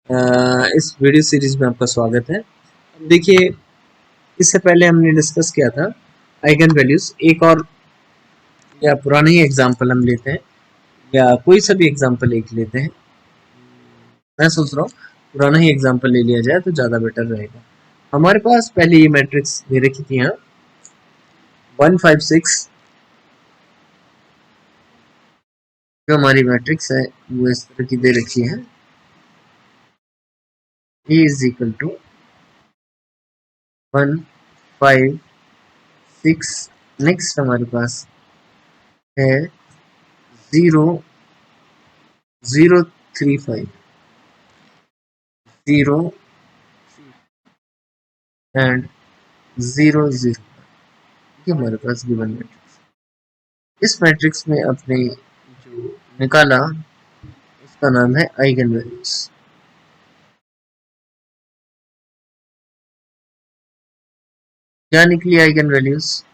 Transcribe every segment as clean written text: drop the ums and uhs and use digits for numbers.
इस video series में आपका स्वागत है। देखिए, इससे पहले हमने डिस्कस किया था आइगन वैल्यूज। एक और या पुराना ही एग्जांपल हम लेते हैं, या कोई सा भी एग्जांपल एक लेते हैं। मैं सोच रहा हूँ पुराना ही एग्जांपल ले लिया जाए तो ज़्यादा बेटर रहेगा। हमारे पास पहले ये मैट्रिक्स दे रखी थी यहाँ 156। जो हमारी मैट्रिक्स है वो इस तरह की दे रखी है, A is equal to 156। Next हमारे पास है 0 0 3 5 0 एंड 0 0। ये हमारे पास गिवन मैट्रिक्स। इस मैट्रिक्स में अपने जो निकाला उसका नाम है आइगन वैल्यूज। क्या निकली आइगन वैल्यूज?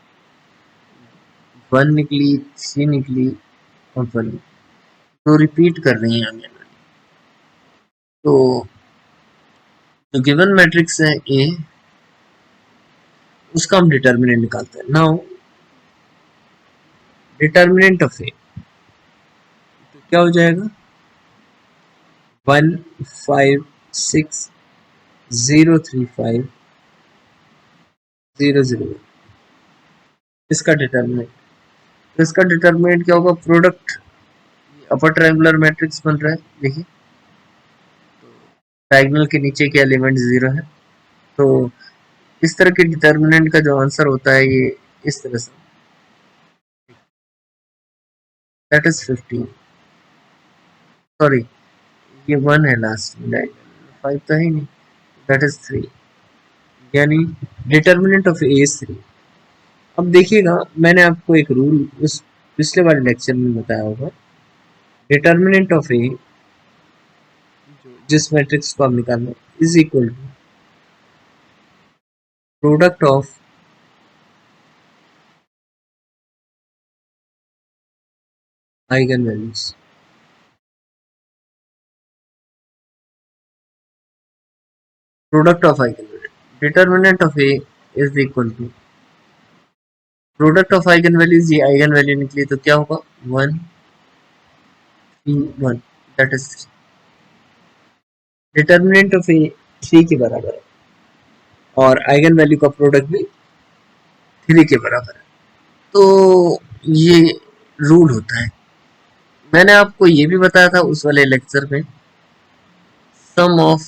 1 निकली, 3 निकली और 1 निकली। तो रिपीट कर रही है आइगन वैल्यू। तो जो गिवन मैट्रिक्स है ए, उसका हम डिटर्मिनेंट निकालते हैं। नाउ डिटर्मिनेंट ऑफ ए तो क्या हो जाएगा? 156 0 3 5 0 0। इसका डिटर्मिनेंट, तो इसका डिटर्मिनेंट क्या होगा? प्रोडक्ट। अपर ट्रायंगुलर मैट्रिक्स बन रहा है, देखिए डायगोनल के नीचे के एलिमेंट 0 है। तो इस तरह के डिटर्मिनेंट का जो आंसर होता है ये इस तरह से, दैट इज 15। सॉरी, ये 1 है लास्ट में, 5 तो है ही नहीं, दैट इज 3। यानी डिटर्मिनेंट ऑफ ए इज 3। अब देखिएगा, मैंने आपको एक रूल उस पिछले वाले लेक्चर में बताया होगा। डिटर्मिनेंट ऑफ ए, जिस मैट्रिक्स को आप निकालना, is equal to product of eigenvalues. Product of eigenvalue, determinant of A is equal to product of eigenvalues. ये आइगन वैल्यू निकली तो क्या होगा? 1 3 1, that is 3। Determinant of A 3 के बराबर है और आइगन वैल्यू का प्रोडक्ट भी 3 के बराबर है। तो ये रूल होता है। मैंने आपको ये भी बताया था उस वाले लेक्चर में, sum of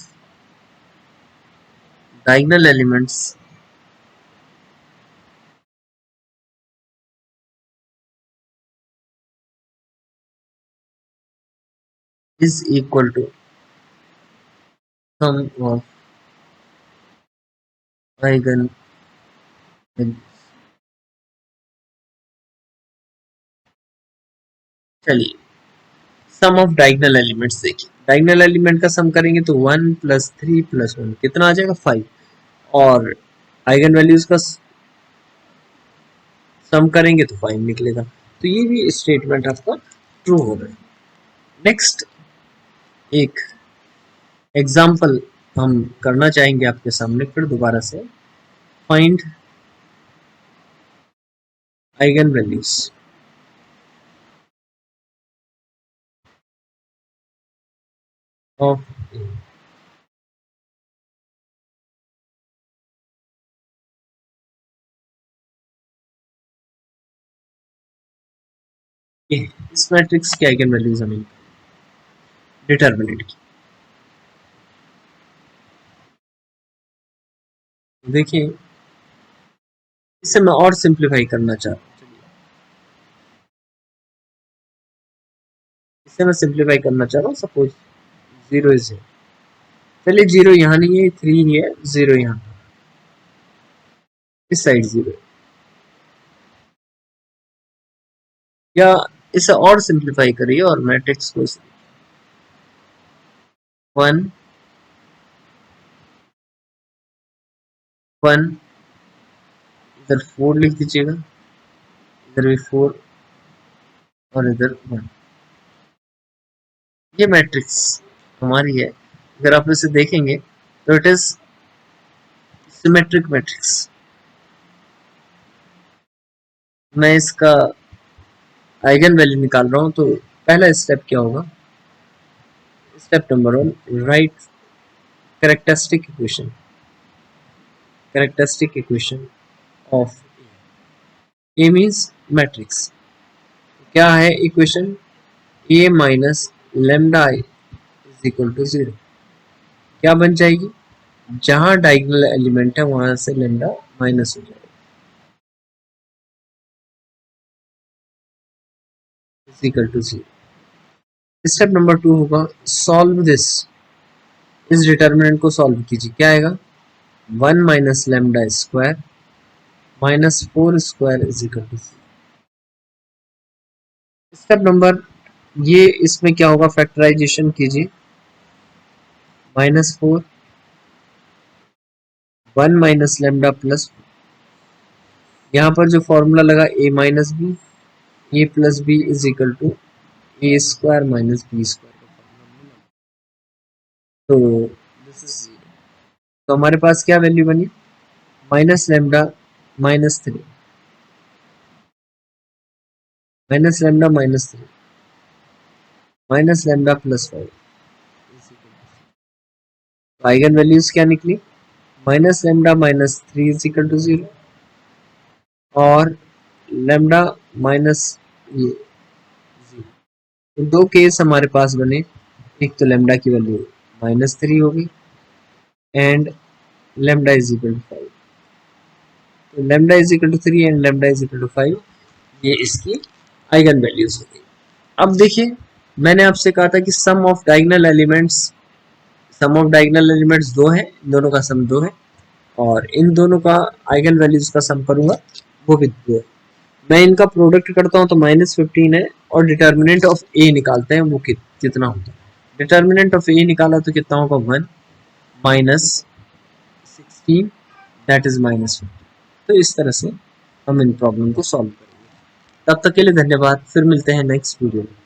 diagonal elements is equal to sum of eigenvalues. चलिए, सम ऑफ डायगोनल एलिमेंट्स देखिए। डायगोनल एलिमेंट का सम करेंगे तो 1 + 3 + 1 कितना आ जाएगा? 5। और आइगन वैल्यूज का सम करेंगे तो 5 निकलेगा। तो ये भी स्टेटमेंट आपका ट्रू हो रहा है। नेक्स्ट एक एग्जाम्पल हम करना चाहेंगे आपके सामने फिर दोबारा से। फाइंड आइगन वैल्यूज ऑफ इस मैट्रिक्स की आइगन वैल्यूज हमें डिटर्मिनेंट की। देखिए, इसे मैं और सिंप्लीफाई करना चाहता हूँ। इसे मैं सिंप्लीफाई करना चाह रहा हूँ। सपोज 0 इज है, चलिए 0 यहाँ नहीं है, 3 ही है, 0 यहाँ, इस साइड 0 है। या इसे और सिंप्लीफाई करिए और मैट्रिक्स को 1 1, इधर 4 लिख दीजिएगा, इधर भी 4 और इधर 1। ये मैट्रिक्स हमारी है अगर आप इसे देखेंगे तो इट इज सिमेट्रिक मैट्रिक्स। मैं इसका आइगन वैल्यू निकाल रहा हूं, तो पहला स्टेप क्या होगा? Step number 1, right characteristic equation, characteristic equation of A means matrix. क्या है equation? A minus lambda I is equal to 0। क्या बन जाएगी? जहां डायगोनल एलिमेंट है वहां से लेमडा माइनस हो जाएगा, is equal to 0। Step number 2 होगा सॉल्व दिस, इस डिटर्मिनेंट को सॉल्व कीजिए। क्या आएगा? 1 minus lambda square minus 4 square is equal to 0। Step number, ये इसमें क्या होगा? फैक्टराइजेशन कीजिए। -4 1 माइनस लेमडा प्लस, यहाँ पर जो फॉर्मूला लगा a minus b, a plus b is equal to a square minus b square का फॉर्मूला। तो दिस इज 0। तो हमारे पास क्या वैल्यू बनी? Minus lambda minus 3 minus lambda minus 3 minus lambda plus 5। Eigenvalues क्या निकली? Minus lambda minus 3 is equal to 0 और लेमडा माइनस ये 0। तो दो केस हमारे पास बने, एक तो लेमडा की वैल्यू -3 होगी and lambda is equal to 5। तो lambda is equal to 3 and lambda is equal to 5, ये इसकी आइगन वैल्यूज होगी। अब देखिए, मैंने आपसे कहा था कि sum of diagonal elements, sum of diagonal elements 2 है, इन दोनों का सम 2 है और इन दोनों का आइगन वैल्यूज का सम करूंगा वो भी 2 है। मैं इनका प्रोडक्ट करता हूं तो -15 है और डिटर्मिनेंट ऑफ ए निकालते हैं वो कितना होता है। डिटर्मिनेंट ऑफ ए निकाला तो कितना होगा? 1 माइनस 16 दैट इज -15। तो इस तरह से हम इन प्रॉब्लम को सॉल्व करेंगे। तब तक के लिए धन्यवाद, फिर मिलते हैं नेक्स्ट वीडियो में।